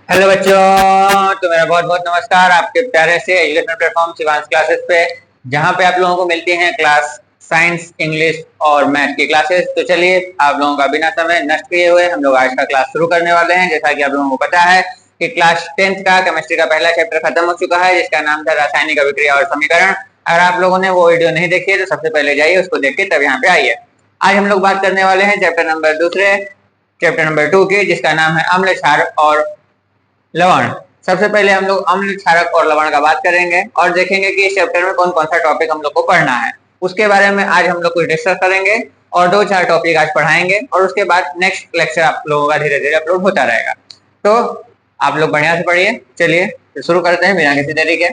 Hello बच्चों, तो मेरा बहुत बहुत नमस्कार आपके प्यारे से एजुकेशनल प्लेटफॉर्म शिवांश क्लासेस पे, जहां पे आप लोगों को मिलती हैं क्लास साइंस, इंग्लिश और मैथ की क्लासेस। तो चलिए, आप लोगों का बिना समय नष्ट किए हुए हम लोग आज का क्लास शुरू करने वाले हैं। जैसा कि आप लोगों को पता है कि क्लास 10th का केमिस्ट्री का पहला चैप्टर खत्म हो चुका है, जिसका नाम था रासायनिक अभिक्रिया और समीकरण। अगर आप लोगों ने वो वीडियो नहीं देखी है तो सबसे पहले जाइए, उसको देख के तब यहाँ पे आइए। आज हम लोग बात करने वाले हैं चैप्टर नंबर 2 की, जिसका नाम है अम्ल, क्षार और लवण। सबसे पहले हम लोग अम्ल, क्षारक और लवण का बात करेंगे और देखेंगे कि इस चैप्टर में कौन कौन सा टॉपिक हम लोग को पढ़ना है। उसके बारे में आज हम लोग कुछ डिस्कस करेंगे और 2-4 टॉपिक आज पढ़ाएंगे और उसके बाद नेक्स्ट लेक्चर आप लोगों का धीरे धीरे अपलोड होता रहेगा। तो आप लोग बढ़िया से पढ़िए। चलिए तो शुरू करते हैं बिना किसी देरी के।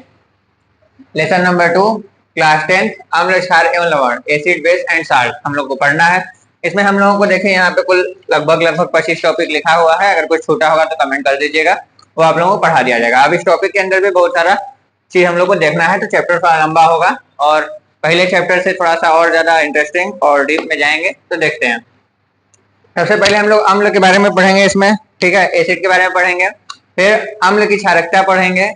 लेसन नंबर 2, क्लास 10, अम्ल, क्षार एवं लवण, एसिड, बेस एंड साल्ट हम लोग को पढ़ना है। इसमें हम लोगों को देखें यहाँ पे कुल लगभग 25 टॉपिक लिखा हुआ है। अगर कुछ छोटा होगा तो कमेंट कर दीजिएगा, वो आप लोगों को पढ़ा दिया जाएगा। अब इस टॉपिक के अंदर भी बहुत सारा चीज हम लोग को देखना है, तो चैप्टर थोड़ा लंबा होगा और पहले चैप्टर से थोड़ा सा और ज्यादा इंटरेस्टिंग और डीप में जाएंगे। तो देखते हैं। सबसे पहले हम लोग अम्ल के बारे में पढ़ेंगे इसमें, ठीक है। एसिड के बारे में पढ़ेंगे, फिर अम्ल की क्षारकता पढ़ेंगे,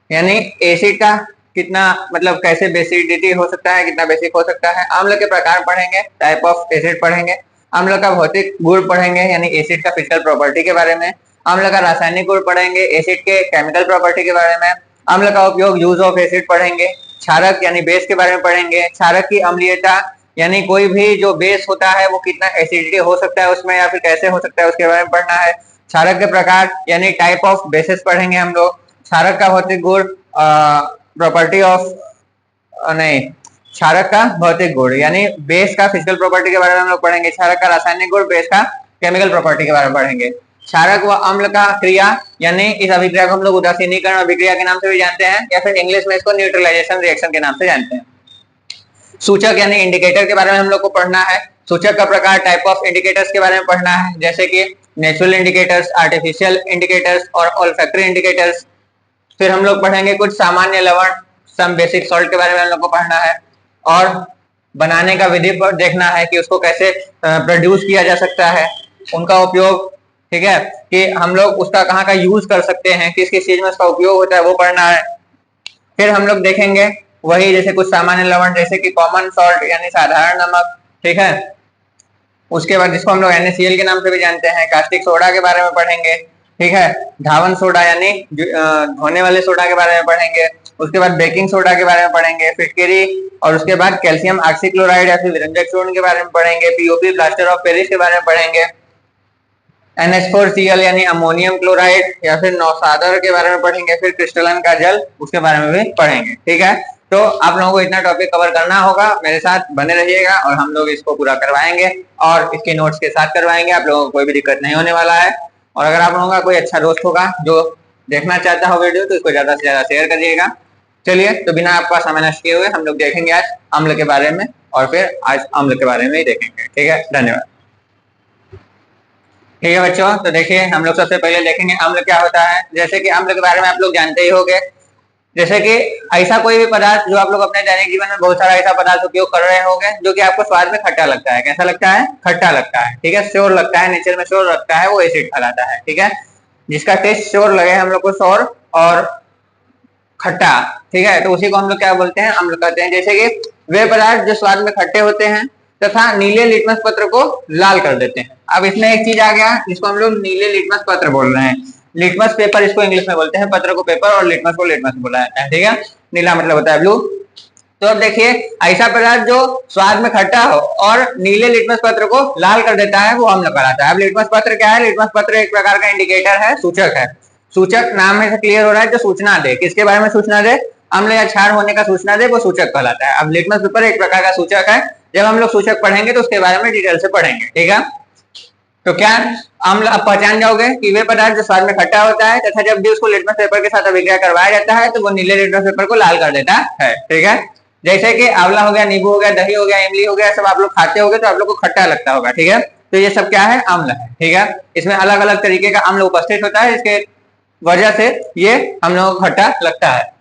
यानी एसिड का कितना मतलब कैसे बेसिडिटी हो सकता है, कितना बेसिक हो सकता है। अम्ल के प्रकार पढ़ेंगे, टाइप ऑफ एसिड पढ़ेंगे। अम्ल का भौतिक गुण पढ़ेंगे, यानी एसिड का फिजिकल प्रॉपर्टी के बारे में। अम्ल का रासायनिक गुण पढ़ेंगे, एसिड के केमिकल प्रॉपर्टी के बारे में। अम्ल का उपयोग, यूज ऑफ एसिड पढ़ेंगे। क्षारक यानी बेस के बारे में पढ़ेंगे। क्षारक की अम्लीयता, यानी कोई भी जो बेस होता है वो कितना एसिडिटी हो सकता है उसमें या फिर कैसे हो सकता है, उसके बारे में पढ़ना है। क्षारक के प्रकार यानी टाइप ऑफ बेसिस पढ़ेंगे हम लोग। क्षारक का भौतिक गुण, प्रॉपर्टी ऑफ नहीं, क्षारक का भौतिक गुण यानी बेस का फिजिकल प्रॉपर्टी के बारे में हम लोग पढ़ेंगे। क्षारक का रासायनिक गुण, बेस का केमिकल प्रॉपर्टी के बारे में पढ़ेंगे। क्षारक व अम्ल का क्रिया, यानी इस अभिक्रिया को हम लोग उदासीनीकरण अभिक्रिया के नाम से भी जानते हैं या फिर इंग्लिश में इसको न्यूट्रलाइजेशन रिएक्शन के नाम से जानते हैं। सूचक यानी इंडिकेटर के बारे में हम लोग को पढ़ना है। सूचक का प्रकार, टाइप ऑफ इंडिकेटर्स के बारे में पढ़ना है, जैसे कि नेचुरल इंडिकेटर्स, आर्टिफिशियल इंडिकेटर्स और ऑल्फैक्टरी इंडिकेटर्स। फिर हम लोग पढ़ेंगे कुछ सामान्य लवण, सम बेसिक सॉल्ट के बारे में हम लोग को पढ़ना है और बनाने का विधि पर देखना है कि उसको कैसे प्रोड्यूस किया जा सकता है, उनका उपयोग, ठीक है, कि हम लोग उसका कहाँ का यूज कर सकते हैं, किस किस चीज में उसका उपयोग होता है, वो पढ़ना है। फिर हम लोग देखेंगे वही जैसे कुछ सामान्य लवण, जैसे कि कॉमन सॉल्ट यानी साधारण नमक, ठीक है। उसके बाद जिसको हम लोग NaCl के नाम से भी जानते हैं, कास्टिक सोडा के बारे में पढ़ेंगे, ठीक है। धावन सोडा यानी धोने वाले सोडा के बारे में पढ़ेंगे। उसके बाद बेकिंग सोडा के बारे में पढ़ेंगे, फिटकरी, और उसके बाद कैल्शियम ऑक्सीक्लोराइड या फिर विरंजक चूर्ण के बारे में पढ़ेंगे। पीओपी, प्लास्टर ऑफ पेरिस के बारे में पढ़ेंगे। NH4Cl यानी अमोनियम क्लोराइड या फिर नौसादर के बारे में पढ़ेंगे। फिर क्रिस्टलन का जल, उसके बारे में भी पढ़ेंगे, ठीक है। तो आप लोगों को इतना टॉपिक कवर करना होगा, मेरे साथ बने रहिएगा और हम लोग इसको पूरा करवाएंगे और इसके नोट्स के साथ करवाएंगे। आप लोगों को कोई भी दिक्कत नहीं होने वाला है। और अगर आप लोगों का कोई अच्छा दोस्त होगा जो देखना चाहता हो वीडियो, तो इसको ज्यादा से ज्यादा शेयर करिएगा। चलिए, तो बिना आपका समय नष्ट किए हुए हम लोग देखेंगे आज अम्ल के बारे में और फिर आज अम्ल के बारे में ही देखेंगे, ठीक है। धन्यवाद। ठीक है बच्चों, तो देखिए हम लोग सबसे पहले देखेंगे अम्ल क्या होता है। जैसे कि अम्ल के बारे में आप लोग जानते ही होंगे, जैसे कि ऐसा कोई भी पदार्थ जो आप लोग अपने दैनिक जीवन में बहुत सारा ऐसा पदार्थ उपयोग कर रहे होंगे जो कि आपको स्वाद में खट्टा लगता है। कैसा लगता है? खट्टा लगता है, ठीक है, श्योर लगता है, नेचर में श्योर लगता है, वो एसिड कहलाता है, ठीक है। जिसका टेस्ट श्योर लगे हम लोग को, श्योर और खट्टा, ठीक है, तो उसी को हम लोग क्या बोलते हैं? अम्ल कहते हैं। जैसे कि वे पदार्थ जो स्वाद में खट्टे होते हैं तथा नीले लिटमस पत्र को लाल कर देते हैं। अब इसमें एक चीज आ गया जिसको हम लोग नीले लिटमस पत्र बोल रहे हैं। लिटमस पेपर इसको इंग्लिश में बोलते हैं, पत्र को पेपर और लिटमस को लिटमस बोला जाता है, ठीक है। नीला मतलब होता है ब्लू। तो अब देखिए, ऐसा पदार्थ जो स्वाद में खट्टा हो और नीले लिटमस पत्र को लाल कर देता है, वो अम्ल कहलाता है। अब लिटमस पत्र क्या है? लिटमस पत्र एक प्रकार का इंडिकेटर है, सूचक है। सूचक नाम में से क्लियर हो रहा है, जो सूचना दे, किसके बारे में सूचना दे? अम्ल या क्षार होने का सूचना दे, वो सूचक कहलाता है। अब लिटमस पेपर एक प्रकार का सूचक है। जब हम लोग सूचक पढ़ेंगे तो उसके बारे में डिटेल से पढ़ेंगे, ठीक है। तो क्या अम्ल आप पहचान जाओगे कि वे पदार्थ जो स्वाद में खट्टा होता है तथा जब भी उसको लिटमस पेपर के साथ अभिक्रिया करवाया जाता है तो वो नीले लिटमस पेपर को लाल कर देता है, ठीक है। जैसे कि आंवला हो गया, नींबू हो गया, दही हो गया, इमली हो गया, सब आप लोग खाते होंगे तो आप लोग को खट्टा लगता होगा, ठीक है। तो ये सब क्या है? अम्ल है, ठीक है। इसमें अलग अलग तरीके का अम्ल उपस्थित होता है, इसके वजह से ये हम लोगों को खट्टा लगता है।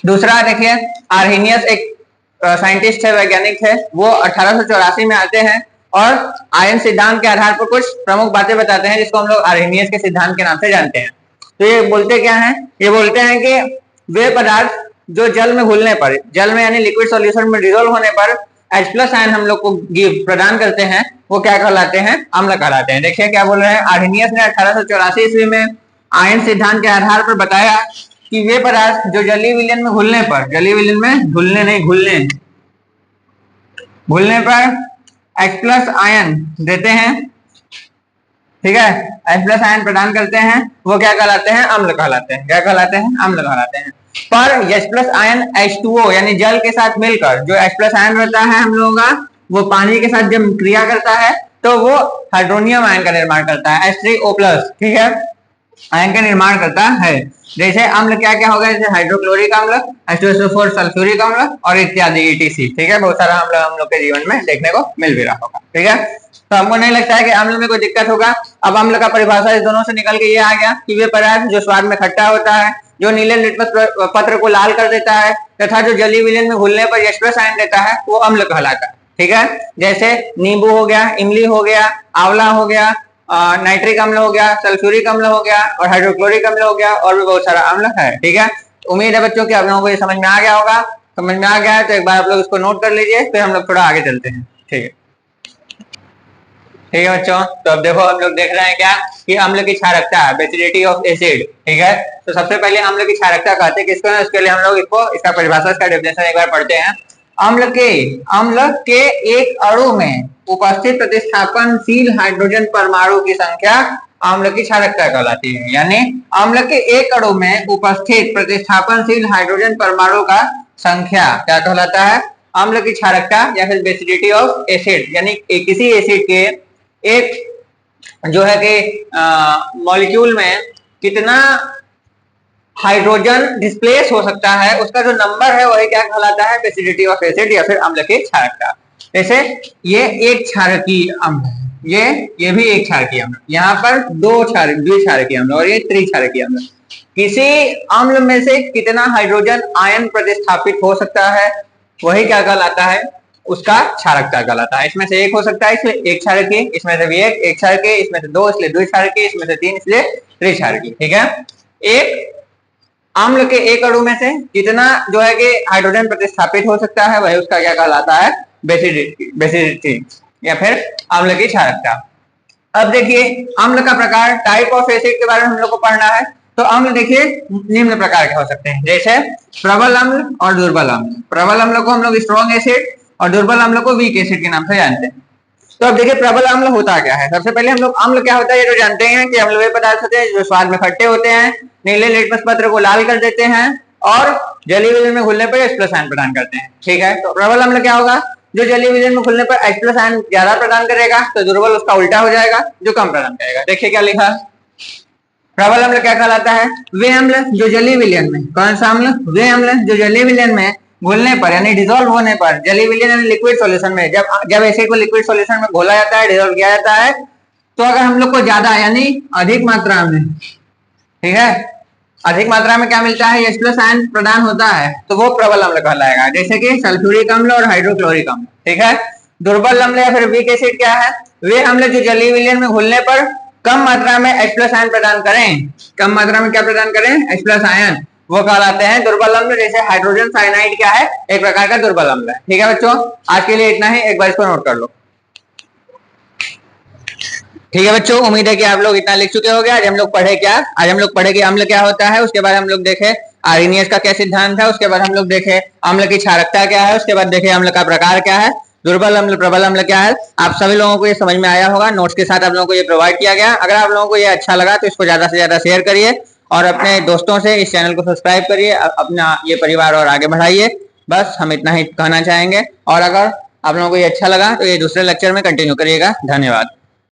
दूसरा देखिए, आर्हेनियस एक साइंटिस्ट है, वैज्ञानिक है, वो 1884 में आते हैं और आयन सिद्धांत के आधार पर कुछ प्रमुख बातें बताते हैं जिसको हम लोग आर्हेनियस के सिद्धांत के नाम से जानते हैं। तो ये बोलते क्या है, ये बोलते हैं कि वे पदार्थ जो जल में घुलने पर, जल में यानी लिक्विड सॉल्यूशन में डिसॉल्व होने पर H+ आयन हम लोग को प्रदान करते हैं, वो क्या कहलाते हैं, अम्ल कहलाते हैं। देखिए क्या बोल रहे हैं, आर्हेनियस ने 1884 ईस्वी में आयन सिद्धांत के आधार पर बताया कि वे पदार्थ जो जलीय विलयन में घुलने पर, जलीय विलयन में घुलने नहीं, घुलने पर H+ आयन देते हैं, ठीक है, H+ आयन प्रदान करते हैं, वो क्या कहलाते हैं, अम्ल कहलाते हैं। क्या कहलाते हैं, अम्ल कहलाते हैं। पर H+ आयन H2O यानी जल के साथ मिलकर जो H+ आयन रहता है हम लोगों का, वो पानी के साथ जब क्रिया करता है तो वो हाइड्रोनियम आयन का निर्माण करता है, H3O+, ठीक है, आयन का निर्माण करता है। जैसे अम्ल क्या क्या होगा, जैसे हाइड्रोक्लोरिक अम्ल, H2SO4 सल्फ्यूरिक अम्ल और इत्यादि ETC, ठीक है, बहुत सारा अम्ल हम लोग के जीवन में देखने को मिल भी रहा होगा, ठीक है। तो हमको नहीं लगता है कि अम्ल में कोई दिक्कत होगा। अब अम्ल का परिभाषा इस दोनों से निकल के ये आ गया कि वे पदार्थ जो स्वाद में खट्टा होता है, जो नीले लिटमस पत्र को लाल कर देता है तथा जो जलीय विलयन में घुलने पर H+ आयन देता है, वो अम्ल कहलाता है, ठीक है। जैसे नींबू हो गया, इमली हो गया, आंवला हो गया, नाइट्रिक अम्ल हो गया, सल्फ्यूरिक अम्ल हो गया और हाइड्रोक्लोरिक अम्ल हो गया, और भी बहुत सारा अम्ल है, ठीक है। उम्मीद है बच्चों कि आप लोगों को ये समझ में आ गया होगा। समझ में आ गया है तो एक बार आप लोग इसको नोट कर लीजिए, फिर हम लोग थोड़ा आगे चलते हैं, ठीक है। ठीक है बच्चों, तो अब देखो हम लोग देख रहे हैं क्या कि अम्ल की क्षारकता, बेसिडिटी ऑफ एसिड, ठीक है। तो सबसे पहले अम्ल की क्षारकता कहते हैं किसको, उसके लिए हम लोग इसको, इसका परिभाषा, इसका डेफिनेशन एक बार पढ़ते हैं। अम्ल के एक अणु में उपस्थित प्रतिस्थापनशील हाइड्रोजन परमाणु की संख्या अम्ल की क्षारकता कहलाती है। यानी अम्ल के एक अणु में उपस्थित प्रतिस्थापनशील हाइड्रोजन परमाणु का संख्या क्या कहलाता है, अम्ल की क्षारकता या फिर बेसिडिटी ऑफ एसिड। यानी किसी एसिड के एक जो है कि मॉलिक्यूल में कितना हाइड्रोजन डिस्प्लेस हो सकता है, उसका जो नंबर है वही क्या कहलाता है, बेसिडिटी ऑफ एसिड या फिर अम्ल की क्षारकता। जैसे ये एक क्षारकीय अम्ल है, ये भी एक क्षारकीय अम्ल, यहाँ पर द्विक्षारकीय अम्ल और ये त्रिक्षारकीय अम्ल। किसी अम्ल में से कितना हाइड्रोजन आयन प्रतिस्थापित हो सकता है वही क्या कहलाता है, उसका क्षारकता कहलाता है। इसमें से एक हो सकता है, इसलिए एक क्षारकीय, इसमें से भी एक क्षारकीय, इसमें से दो इसलिए द्विक्षारकीय, इसमें से तीन इसलिए त्रिक्षारकीय, ठीक है। एक अम्ल के एक अणु में से जितना जो है कि हाइड्रोजन प्रतिस्थापित हो सकता है वही उसका क्या कहलाता है, बेसिडिटी या फिर अम्ल की क्षारकता। अब देखिए अम्ल का प्रकार, टाइप ऑफ एसिड के बारे में हम लोग को पढ़ना है। तो अम्ल देखिए निम्न प्रकार के हो सकते हैं, जैसे प्रबल अम्ल और दुर्बल अम्ल। प्रबल अम्ल को हम लोग स्ट्रॉन्ग एसिड और दुर्बल अम्ल को वीक एसिड के नाम से जानते हैं। तो अब देखिए प्रबल अम्ल होता क्या है। सबसे पहले हम लोग अम्ल क्या होता है ये तो जानते हैं कि अम्ल वे पदार्थ होते हैं जो स्वाद में खट्टे होते हैं, नीले लिटमस पत्र को लाल कर देते हैं और जलीय विलयन में घुलने पर H+ आयन प्रदान करते हैं, ठीक है। तो प्रबल अम्ल क्या होगा, जो जलीय विलयन में घुलने पर H+ आयन ज्यादा प्रदान करेगा, तो दुर्बल उसका उल्टा हो जाएगा जो कम प्रदान करेगा। देखिए क्या लिखा, प्रबल अम्ल क्या कहलाता है, वे अम्ल जो जलीय विलयन में, कौन सा अम्ल, वे अम्ल जो जलीय विलयन में घुलने पर यानी डिसॉल्व होने पर, जलीय विलयन यानी लिक्विड सॉल्यूशन में, जब एसिड को लिक्विड सॉल्यूशन में घोला जाता है, डिसॉल्व किया जाता है, तो अगर हम लोग को ज्यादा यानी अधिक मात्रा में, ठीक है, अधिक मात्रा में क्या मिलता है, H+ आयन प्रदान होता है, तो वो प्रबल अम्ल कहलाएगा। जैसे कि सल्फ्यूरिक अम्ल और हाइड्रोक्लोरिक अम्ल, ठीक है। दुर्बल अम्ल या फिर वीक एसिड क्या है, वे अम्ल जो जलीय विलयन में घुलने पर कम मात्रा में H+ आयन प्रदान करें, कम मात्रा में क्या प्रदान करें, H+ आयन, वो कहलाते हैं दुर्बल अम्ल। जैसे हाइड्रोजन साइनाइड क्या है, एक प्रकार का दुर्बल अम्ल है, ठीक है बच्चों। आज के लिए इतना ही, एक बार इसको नोट कर लो, ठीक है बच्चों। उम्मीद है कि आप लोग इतना लिख चुके होंगे। आज हम लोग पढ़े क्या, आज हम लोग पढ़े कि अम्ल क्या होता है, उसके बाद हम लोग देखे आर्हेनियस का क्या सिद्धांत है, उसके बाद हम लोग देखे अम्ल की क्षारकता क्या है, उसके बाद देखे अम्ल का प्रकार क्या है, दुर्बल अम्ल प्रबल अम्ल क्या है। आप सभी लोगों को ये समझ में आया होगा, नोट्स के साथ आप लोगों को ये प्रोवाइड किया गया। अगर आप लोगों को ये अच्छा लगा तो इसको ज्यादा से ज्यादा शेयर करिए और अपने दोस्तों से इस चैनल को सब्सक्राइब करिए, अपना ये परिवार और आगे बढ़ाइए। बस हम इतना ही कहना चाहेंगे, और अगर आप लोगों को ये अच्छा लगा तो ये दूसरे लेक्चर में कंटिन्यू करिएगा। धन्यवाद।